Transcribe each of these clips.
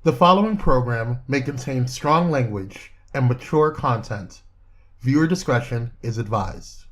The following program may contain strong language and mature content. Viewer discretion is advised.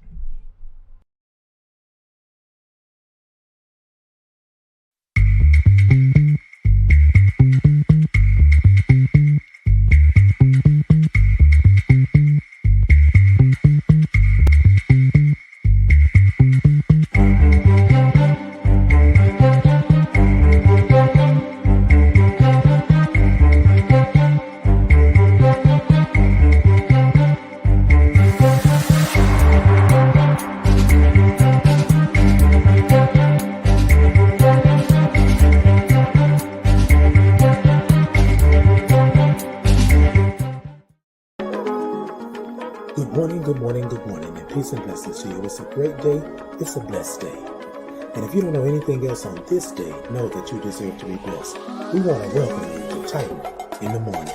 Good morning, and peace and blessings to you. It's a great day. It's a blessed day. And if you don't know anything else on this day, know that you deserve to be blessed. We want to welcome you to Titan in the Morning.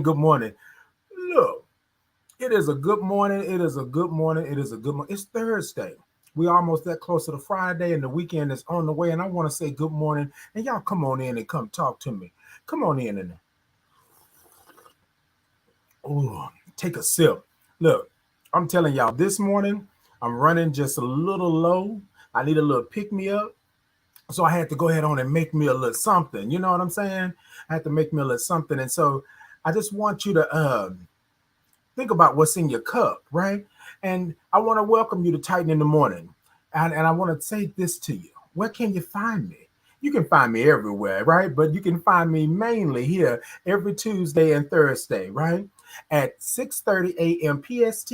Good morning. Look, it is a good morning. It's Thursday. We're almost that close to the Friday, and the weekend is on the way. And I want to say good morning. And y'all come on in and come talk to me. Come on in and take a sip. Look, I'm telling y'all, this morning I'm running just a little low. I need a little pick me up. So I had to go ahead on and make me a little something. You know what I'm saying? I had to make me a little something. And so I just want you to think about what's in your cup, right? And I want to welcome you to Titan in the Morning. And I want to say this to you. Where can you find me? You can find me everywhere, right? But you can find me mainly here every Tuesday and Thursday, right? At 6:30 a.m. PST,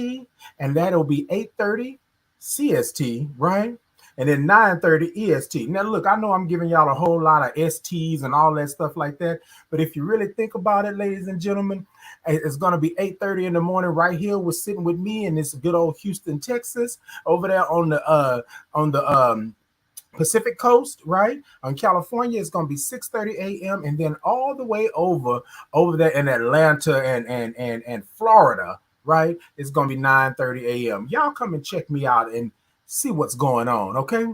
and that'll be 8:30 CST, right? And then 9:30 EST. Now, look, I know I'm giving y'all a whole lot of STs and all that stuff like that. But if you really think about it, ladies and gentlemen, it's going to be 8:30 in the morning right here. We're sitting with me in this good old Houston, Texas, over there on the Pacific Coast, right? On California, it's going to be 6:30 a.m. And then all the way over there in Atlanta and Florida, right? It's going to be 9:30 a.m. Y'all come and check me out and see what's going on, okay?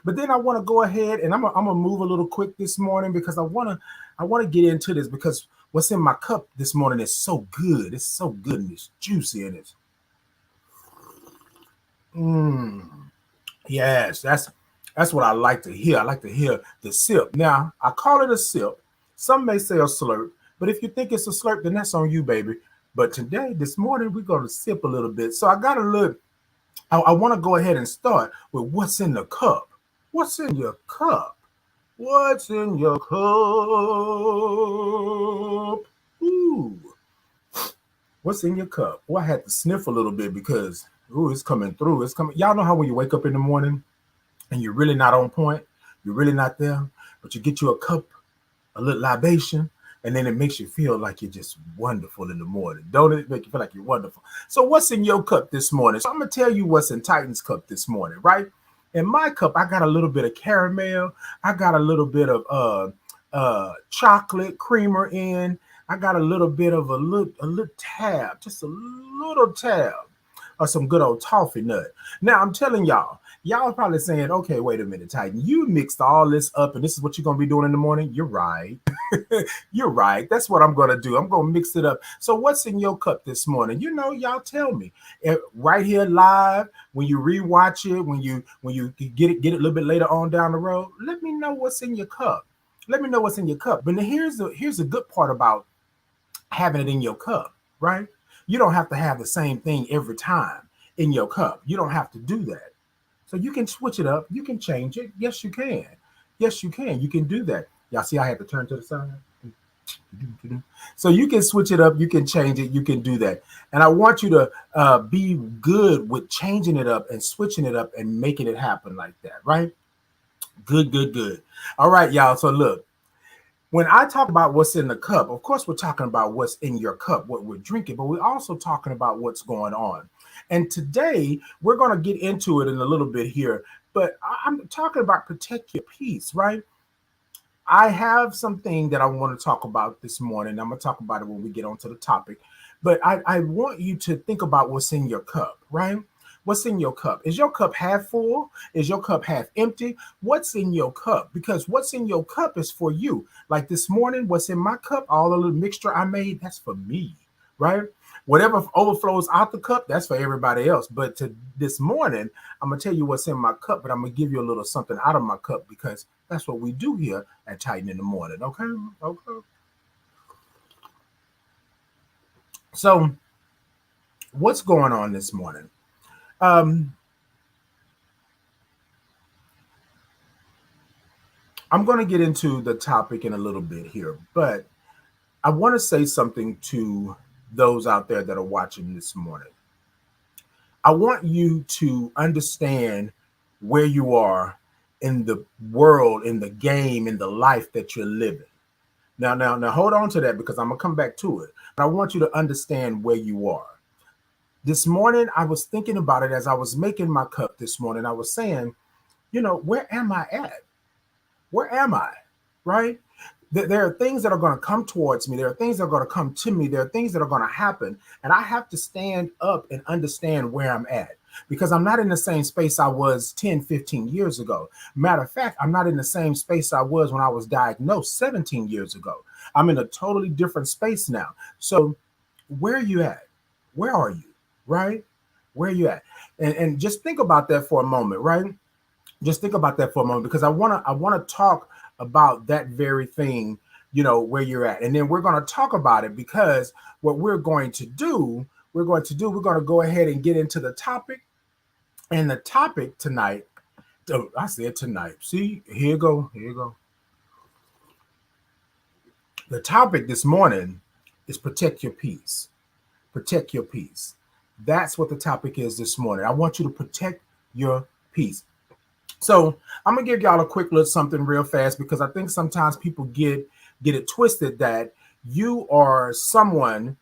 But then I want to go ahead and I'm gonna move a little quick this morning because I want to get into this because what's in my cup this morning is so good. It's so good and it's juicy and it's yes, that's what I like to hear. I like to hear the sip. Now I call it a sip. Some may say a slurp, but if you think it's a slurp, then that's on you, baby. But this morning, we're going to sip a little bit. So I got a little. I want to go ahead and start with what's in the cup. What's in your cup? What's in your cup? Ooh. What's in your cup? Well, I had to sniff a little bit because, it's coming through. It's coming. Y'all know how when you wake up in the morning and you're really not on point, you're really not there, but you get you a cup, a little libation, and then it makes you feel like you're just wonderful in the morning. Don't it make you feel like you're wonderful? So what's in your cup this morning? So I'm going to tell you what's in Titan's cup this morning, right? In my cup, I got a little bit of caramel. I got a little bit of chocolate creamer in. I got a little bit of a little tab, just a little tab of some good old toffee nut. Now, I'm telling y'all are probably saying, okay, wait a minute, Titan. You mixed all this up and this is what you're going to be doing in the morning? You're right. You're right. That's what I'm going to do. I'm going to mix it up. So what's in your cup this morning? Y'all tell me right here live, when you rewatch it, when you get it a little bit later on down the road, let me know what's in your cup. Let me know what's in your cup. But here's the good part about having it in your cup, right? You don't have to have the same thing every time in your cup. You don't have to do that. So you can switch it up. You can change it. Yes, you can. Yes, you can. You can do that. Y'all see I had to turn to the side? So you can switch it up. You can change it. You can do that. And I want you to be good with changing it up and switching it up and making it happen like that, right? Good. All right, y'all. So look, When I talk about what's in the cup, of course, we're talking about what's in your cup, what we're drinking, but we're also talking about what's going on. And today we're going to get into it in a little bit here, but I'm talking about protect your peace, right? I have something that I want to talk about this morning. I'm going to talk about it when we get onto the topic, but I want you to think about what's in your cup, right? What's in your cup? Is your cup half full? Is your cup half empty? What's in your cup? Because what's in your cup is for you. Like this morning, what's in my cup, all the little mixture I made, that's for me, right? Whatever overflows out the cup, that's for everybody else. But to this morning, I'm gonna tell you what's in my cup, but I'm gonna give you a little something out of my cup because that's what we do here at Titan in the morning. Okay. Okay. So what's going on this morning? Um, I'm going to get into the topic in a little bit here, but I want to say something to those out there that are watching this morning. I want you to understand where you are in the world, in the game, in the life that you're living. Now, hold on to that because I'm gonna come back to it. But I want you to understand where you are. This morning, I was thinking about it as I was making my cup this morning. I was saying, where am I at? Where am I? Right? There are things that are going to come towards me. There are things that are going to come to me. There are things that are going to happen. And I have to stand up and understand where I'm at because I'm not in the same space I was 10, 15 years ago. Matter of fact, I'm not in the same space I was when I was diagnosed 17 years ago. I'm in a totally different space now. So where are you at? Where are you? Right? Where are you at? And just think about that for a moment, right? Just think about that for a moment because I want to talk about that very thing, where you're at. And then we're going to talk about it because what we're going to go ahead and get into the topic. And the topic tonight, oh, I said tonight. See, here you go. Here you go. The topic this morning is protect your peace. Protect your peace. That's what the topic is this morning. I want you to protect your peace. So I'm gonna give y'all a quick little something real fast because I think sometimes people get it twisted that you are someone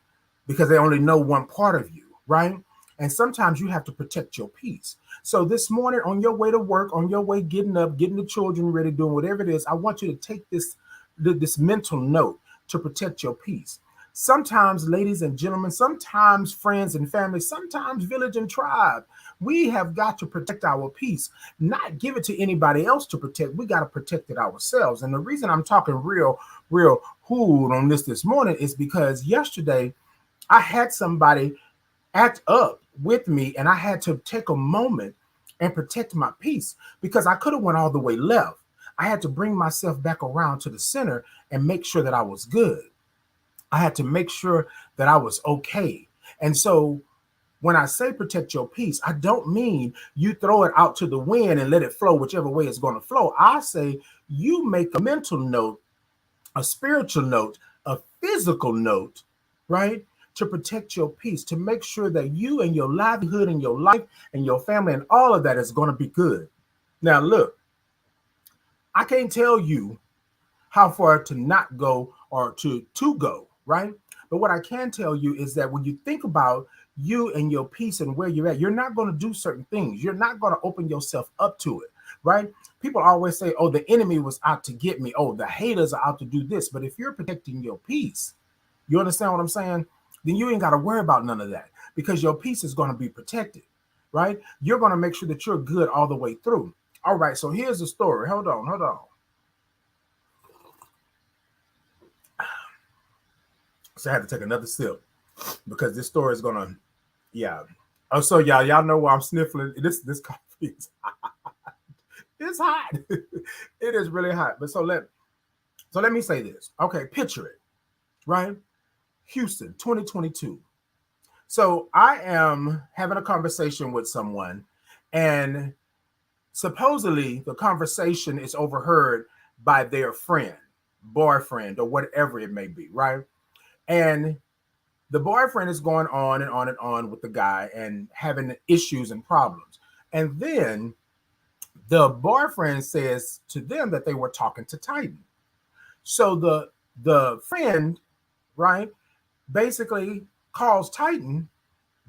because they only know one part of you, right? And sometimes you have to protect your peace. So this morning, on your way to work, on your way getting up, getting the children ready, doing whatever it is, I want you to take this mental note to protect your peace. Sometimes, ladies and gentlemen, sometimes friends and family, sometimes village and tribe, we have got to protect our peace, not give it to anybody else to protect. We got to protect it ourselves. And the reason I'm talking real hood on this morning is because yesterday I had somebody act up with me and I had to take a moment and protect my peace because I could have went all the way left. I had to bring myself back around to the center and make sure that I was good. I had to make sure that I was okay. And so when I say protect your peace, I don't mean you throw it out to the wind and let it flow whichever way it's going to flow. I say you make a mental note, a spiritual note, a physical note, right? To protect your peace, to make sure that you and your livelihood and your life and your family and all of that is going to be good. Now, look, I can't tell you how far to not go or to go, right? But what I can tell you is that when you think about you and your peace and where you're at, you're not going to do certain things. You're not going to open yourself up to it, right? People always say, oh, the enemy was out to get me. Oh, the haters are out to do this. But if you're protecting your peace, you understand what I'm saying? Then you ain't got to worry about none of that because your peace is going to be protected, right? You're going to make sure that you're good all the way through. All right, so here's the story. Hold on. So I had to take another sip because this story is gonna, yeah. Oh, so y'all know why I'm sniffling. This coffee is hot. It's hot. It is really hot. But so let me say this. Okay, picture it, right? Houston, 2022. So I am having a conversation with someone, and supposedly the conversation is overheard by their friend, boyfriend, or whatever it may be, right? And the boyfriend is going on and on and on with the guy and having issues and problems. And then the boyfriend says to them that they were talking to Titan. So the friend, right, basically calls Titan.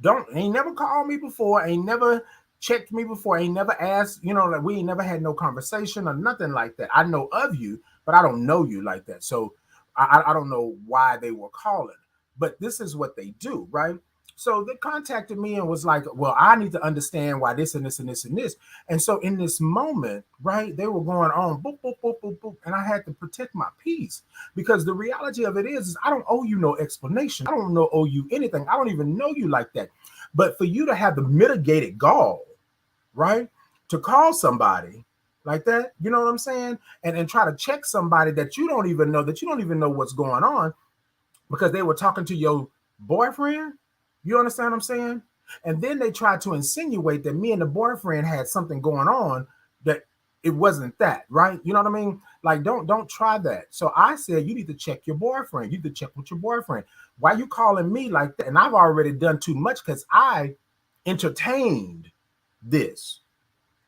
Don't ain't never called me before, ain't never checked me before, ain't never asked, like we ain't never had no conversation or nothing like that. I know of you, but I don't know you like that. So I don't know why they were calling, but this is what they do, right? So they contacted me and was like, well, I need to understand why this and this and this and this. And so in this moment, right, they were going on boop, boop, boop, boop, boop. And I had to protect my peace because the reality of it is I don't owe you no explanation. I don't owe you anything. I don't even know you like that. But for you to have the mitigated gall, right, to call somebody like that, you know what I'm saying? And try to check somebody that you don't even know what's going on because they were talking to your boyfriend. You understand what I'm saying? And then they tried to insinuate that me and the boyfriend had something going on that it wasn't that, right? You know what I mean? Like, don't try that. So I said, you need to check your boyfriend. You need to check with your boyfriend. Why you calling me like that? And I've already done too much because I entertained this.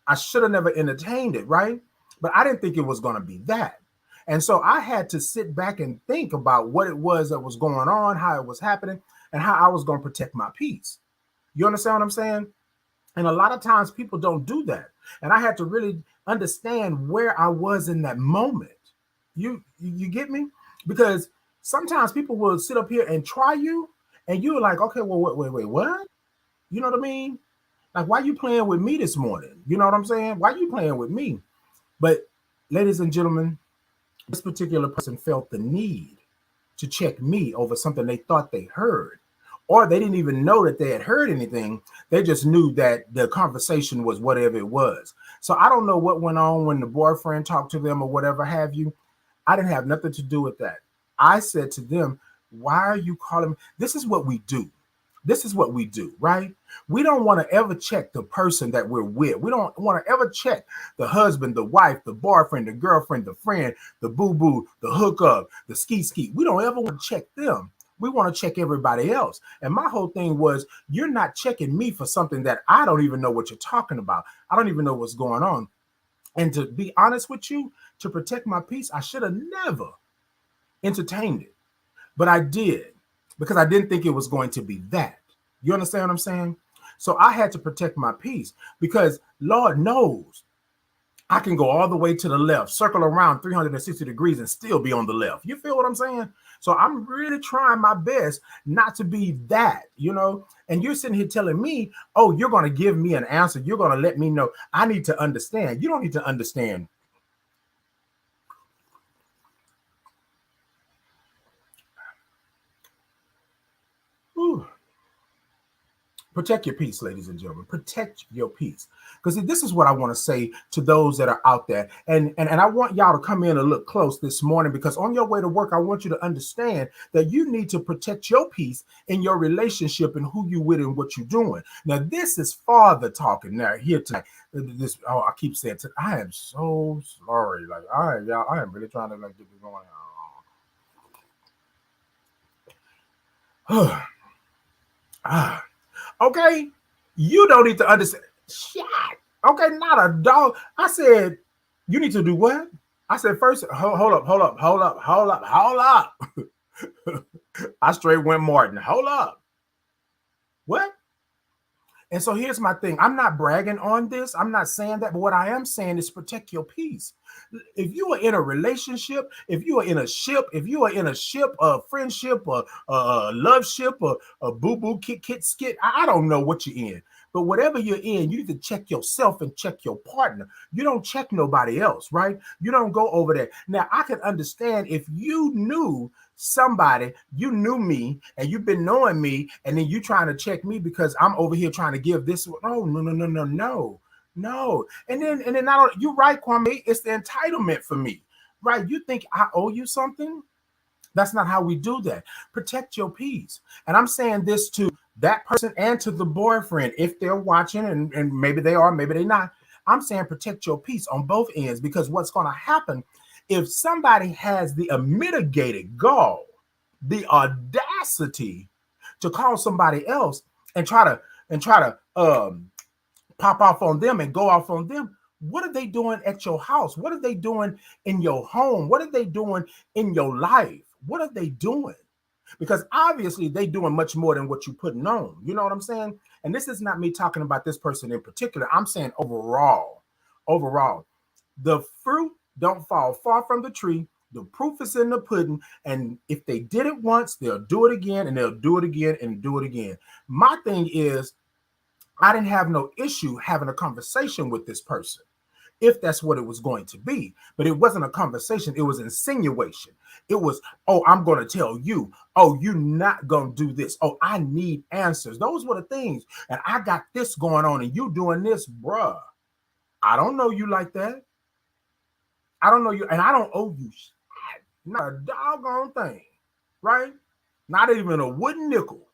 I should have never entertained it, right? But I didn't think it was going to be that. And so I had to sit back and think about what it was that was going on, how it was happening, and how I was going to protect my peace. You understand what I'm saying? And a lot of times people don't do that. And I had to really understand where I was in that moment. You get me? Because sometimes people will sit up here and try you, and you're like, okay, well, wait, what? You know what I mean? Like, why you playing with me this morning? You know what I'm saying? Why you playing with me? But ladies and gentlemen, this particular person felt the need to check me over something they thought they heard. Or they didn't even know that they had heard anything. They just knew that the conversation was whatever it was. So I don't know what went on when the boyfriend talked to them or whatever have you. I didn't have nothing to do with that. I said to them, why are you calling me? This is what we do. This is what we do, right? We don't want to ever check the person that we're with. We don't want to ever check the husband, the wife, the boyfriend, the girlfriend, the friend, the boo-boo, the hookup, the ski. We don't ever want to check them. We want to check everybody else. And my whole thing was, you're not checking me for something that I don't even know what you're talking about. I don't even know what's going on. And to be honest with you, to protect my peace, I should have never entertained it. But I did because I didn't think it was going to be that. You understand what I'm saying? So I had to protect my peace because Lord knows I can go all the way to the left, circle around 360 degrees and still be on the left. You feel what I'm saying? So I'm really trying my best not to be that, and you're sitting here telling me, oh, you're going to give me an answer. You're going to let me know. I need to understand. You don't need to understand. Ooh. Protect your peace, ladies and gentlemen. Protect your peace. Because this is what I want to say to those that are out there. And I want y'all to come in and look close this morning because on your way to work, I want you to understand that you need to protect your peace in your relationship and who you with and what you're doing. Now, this is father talking now here tonight. I keep saying, I am so sorry. Like, I am really trying to get this going on. Okay, you don't need to understand. Shit. Okay, not a dog. I said, you need to do what? I said, first, hold up. I straight went Martin. Hold up. What? And so here's my thing. I'm not bragging on this. I'm not saying that. But what I am saying is protect your peace. If you are in a relationship, if you are in a ship, a friendship, a love ship, a boo-boo, kit, skit, I don't know what you're in. But whatever you're in, you need to check yourself and check your partner. You don't check nobody else, right? You don't go over there. Now, I can understand if you knew somebody, you knew me, and you've been knowing me, and then you trying to check me because I'm over here trying to give this. Oh, no. And then you're right, Kwame. It's the entitlement for me, right? You think I owe you something? That's not how we do that. Protect your peace. And I'm saying this to that person and to the boyfriend, if they're watching, and maybe they are, maybe they're not. I'm saying protect your peace on both ends, because what's going to happen if somebody has the unmitigated gall, the audacity to call somebody else and try to pop off on them and go off on them, What are they doing at your house? What are they doing in your home? What are they doing in your life? What are they doing? Because obviously they doing much more than what you putting on. You know what I'm saying? And this is not me talking about this person in particular. I'm saying overall. Overall, the fruit don't fall far from the tree. The proof is in the pudding. And if they did it once, they'll do it again, and they'll do it again and do it again. My thing is, I didn't have no issue having a conversation with this person if that's what it was going to be. But it wasn't a conversation. It was insinuation. It was, oh, I'm going to tell you. Oh, you're not going to do this. Oh, I need answers. Those were the things. And I got this going on and you doing this, bruh. I don't know you like that. I don't know you. And I don't owe you not a doggone thing, right? Not even a wooden nickel.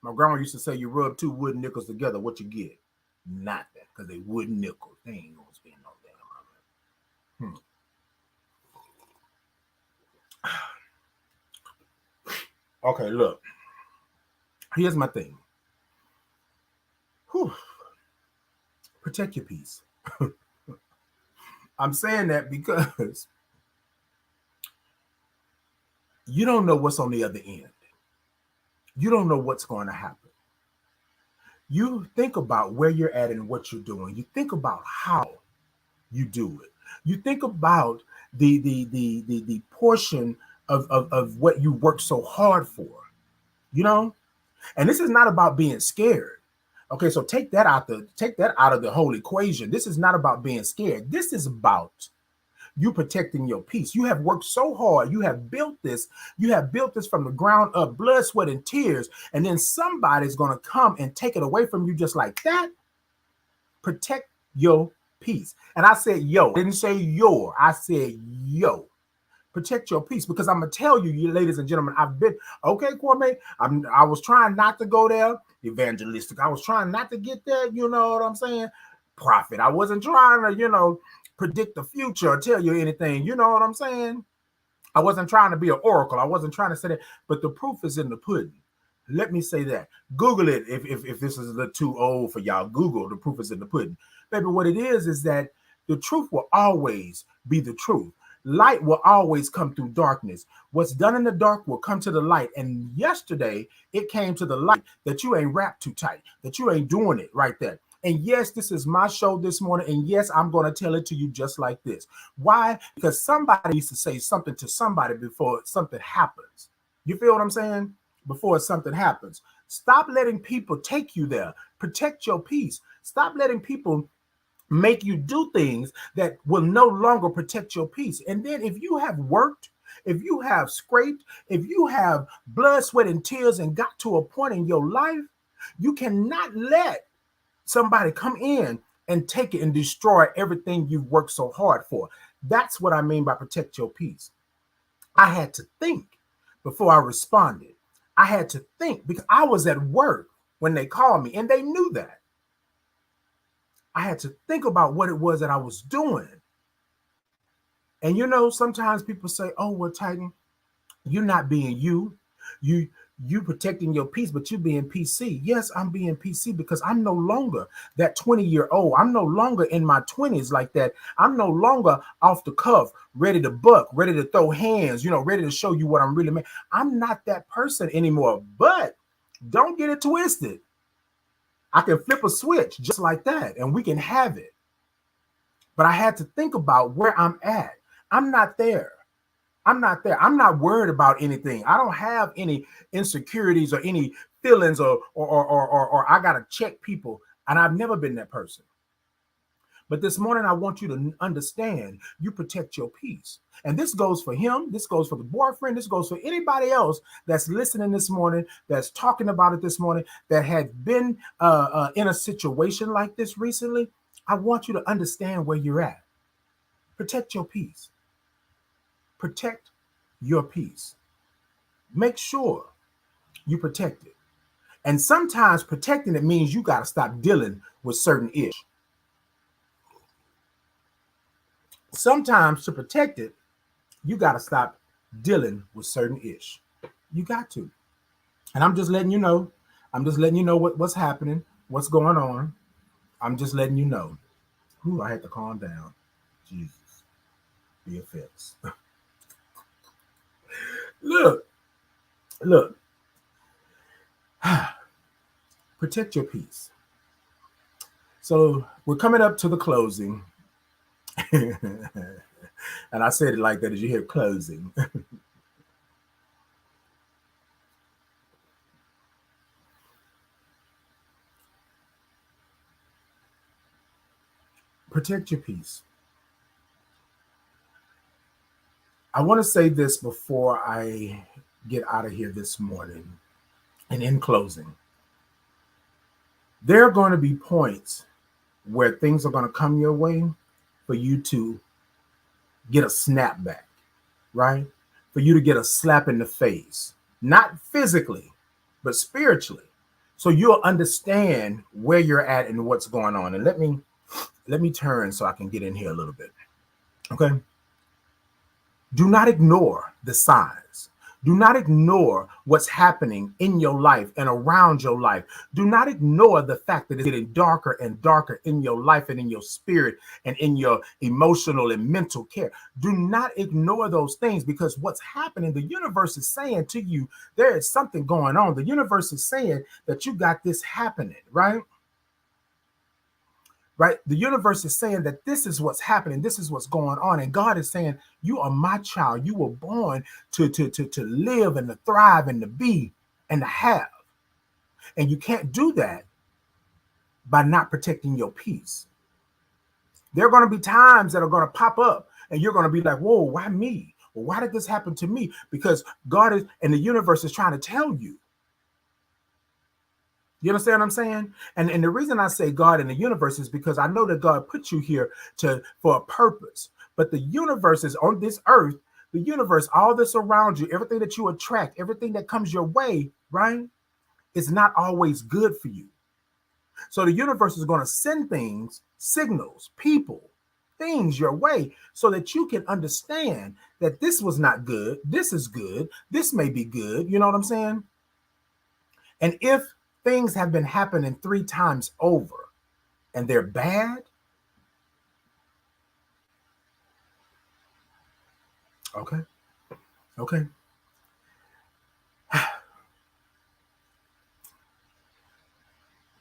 My grandma used to say, you rub two wooden nickels together, what you get? Not that, because they wooden nickels. They ain't going to spend no damn money. Okay, look. Here's my thing. Whew. Protect your peace. I'm saying that because you don't know what's on the other end. You don't know what's going to happen. You think about where you're at and what you're doing. You think about how you do it. You think about the portion of what you work so hard for, you know? And this is not about being scared. Okay, so take that out of the whole equation. This is not about being scared. This is about you protecting your peace. You have worked so hard. You have built this. You have built this from the ground up, blood, sweat, and tears. And then somebody's going to come and take it away from you just like that. Protect your peace. And I said, yo, I didn't say your, I said, yo. Protect your peace, because I'm gonna tell you, ladies and gentlemen, I've been okay, Kwame. I was trying not to go there, evangelistic. I was trying not to get there. You know what I'm saying? Prophet. I wasn't trying to, predict the future or tell you anything. You know what I'm saying? I wasn't trying to be an oracle. I wasn't trying to say that. But the proof is in the pudding. Let me say that. Google it if this is a little too old for y'all. Google the proof is in the pudding. Baby, what it is that the truth will always be the truth. Light will always come through darkness. What's done in the dark will come to the light. And yesterday, it came to the light that you ain't wrapped too tight, that you ain't doing it right there. And yes, this is my show this morning. And yes, I'm going to tell it to you just like this. Why? Because somebody needs to say something to somebody before something happens. You feel what I'm saying? Before something happens. Stop letting people take you there. Protect your peace. Stop letting people make you do things that will no longer protect your peace. And then if you have worked, if you have scraped, if you have blood, sweat, and tears and got to a point in your life, you cannot let somebody come in and take it and destroy everything you've worked so hard for. That's what I mean by protect your peace. I had to think before I responded. I had to think because I was at work when they called me and they knew that. I had to think about what it was that I was doing. And sometimes people say, oh, well, Titan, you're not being you. You protecting your peace, but you being PC. Yes, I'm being PC because I'm no longer that 20-year-old. I'm no longer in my 20s like that. I'm no longer off the cuff, ready to buck, ready to throw hands, ready to show you what I'm really made. I'm not that person anymore, but don't get it twisted. I can flip a switch just like that and we can have it. But I had to think about where I'm at. I'm not there. I'm not there. I'm not worried about anything. I don't have any insecurities or any feelings or I got to check people. And I've never been that person. But this morning, I want you to understand you protect your peace. And this goes for him. This goes for the boyfriend. This goes for anybody else that's listening this morning, that's talking about it this morning, that had been in a situation like this recently. I want you to understand where you're at. Protect your peace. Protect your peace. Make sure you protect it. And sometimes protecting it means you got to stop dealing with certain issues. Sometimes to protect it, you got to stop dealing with certain ish. You got to. And I'm just letting you know. I'm just letting you know what's happening, what's going on. I'm just letting you know. Ooh, I had to calm down. Jesus, the effects. Look, look. Protect your peace. So we're coming up to the closing. And I said it like that as you hear closing. Protect your peace. I want to say this before I get out of here this morning. And in closing, there are going to be points where things are going to come your way for you to get a snapback, right? For you to get a slap in the face, not physically, but spiritually. So you'll understand where you're at and what's going on. And let me turn so I can get in here a little bit. Okay. Do not ignore the signs. Do not ignore what's happening in your life and around your life. Do not ignore the fact that it's getting darker and darker in your life and in your spirit and in your emotional and mental care. Do not ignore those things, because what's happening, the universe is saying to you, there is something going on. The universe is saying that you got this happening, right? Right? The universe is saying that this is what's happening. This is what's going on. And God is saying, you are my child. You were born to live and to thrive and to be and to have. And you can't do that by not protecting your peace. There are going to be times that are going to pop up and you're going to be like, whoa, why me? Well, why did this happen to me? Because God is, and the universe is trying to tell you. You understand what I'm saying? And the reason I say God and the universe is because I know that God put you here for a purpose. But the universe is on this earth, the universe, all this around you, everything that you attract, everything that comes your way, right, is not always good for you. So the universe is going to send things, signals, people, things your way so that you can understand that this was not good. This is good. This may be good. You know what I'm saying? And if things have been happening 3 times over and they're bad, okay.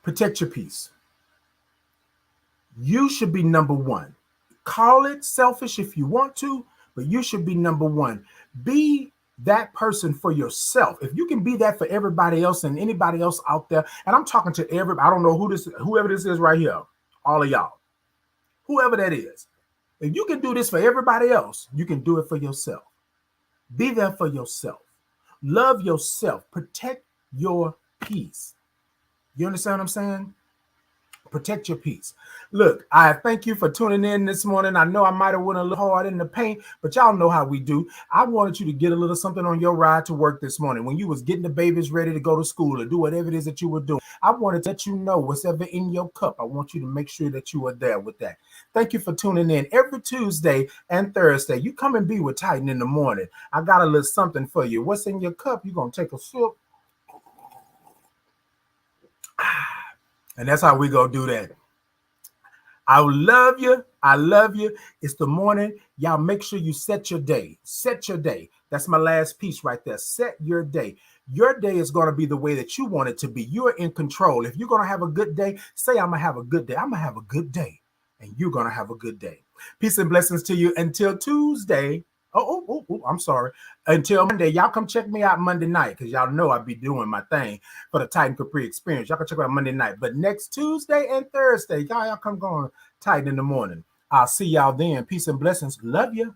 Protect your peace. You should be number one. Call it selfish if you want to, but you should be number one. Be that person for yourself. If you can be that for everybody else and anybody else out there, and I'm talking to everybody, I don't know whoever this is right here, all of y'all, whoever that is. If you can do this for everybody else, you can do it for yourself. Be there for yourself. Love yourself. Protect your peace. You understand what I'm saying? Protect your peace. Look, I thank you for tuning in this morning. I know I might have went a little hard in the paint, but y'all know how we do. I wanted you to get a little something on your ride to work this morning. When you was getting the babies ready to go to school or do whatever it is that you were doing, I wanted to let you know what's ever in your cup. I want you to make sure that you are there with that. Thank you for tuning in every Tuesday and Thursday. You come and be with Titan in the morning. I got a little something for you. What's in your cup? You're going to take a sip. And that's how we go do that. I love you. I love you. It's the morning. Y'all make sure you set your day. Set your day. That's my last piece right there. Set your day. Your day is going to be the way that you want it to be. You're in control. If you're going to have a good day, say, I'm going to have a good day. I'm going to have a good day. And you're going to have a good day. Peace and blessings to you until Tuesday. I'm sorry. Until Monday, y'all come check me out Monday night, because y'all know I'll be doing my thing for the Titan Capri experience. Y'all can check me out Monday night. But next Tuesday and Thursday, y'all come going Titan in the morning. I'll see y'all then. Peace and blessings. Love you.